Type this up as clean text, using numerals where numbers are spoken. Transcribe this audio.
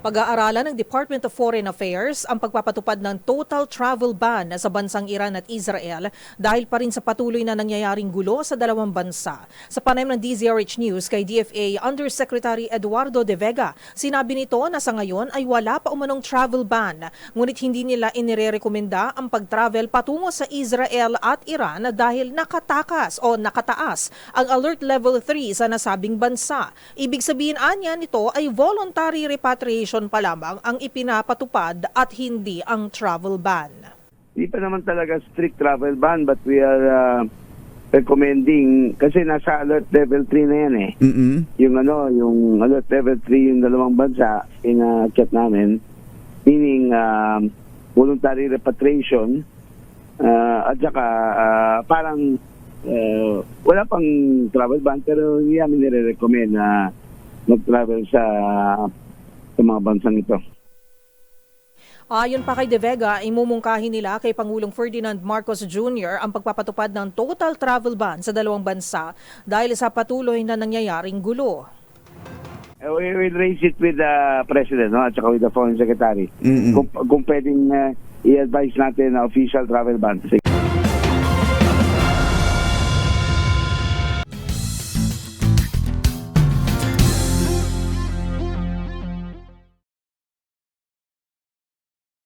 Pag-aaralan ng Department of Foreign Affairs ang pagpapatupad ng total travel ban sa bansang Iran at Israel dahil pa rin sa patuloy na nangyayaring gulo sa dalawang bansa. Sa panayam ng DZRH News kay DFA Undersecretary Eduardo De Vega, sinabi nito na sa ngayon ay wala pa umanong travel ban, ngunit hindi nila inirekomenda ang pag-travel patungo sa Israel at Iran dahil nakataas ang Alert Level 3 sa nasabing bansa. Ibig sabihin anya nito ay voluntary repatriation pa lamang ang ipinapatupad at hindi ang travel ban. Hindi pa naman talaga strict travel ban, but we are recommending, kasi nasa alert level 3 na yan eh. Yung alert level 3 yung dalawang bansa ina-check namin, meaning voluntary repatriation, at saka parang wala pang travel ban, pero hindi namin nire-recommend na mag-travel sa mga bansang ito. Ayon pa kay De Vega, imumungkahin nila kay Pangulong Ferdinand Marcos Jr. ang pagpapatupad ng total travel ban sa dalawang bansa dahil sa patuloy na nangyayaring gulo. We will raise it with the President, no? At saka with the Foreign Secretary. Kung pwedeng i-advise natin na official travel ban.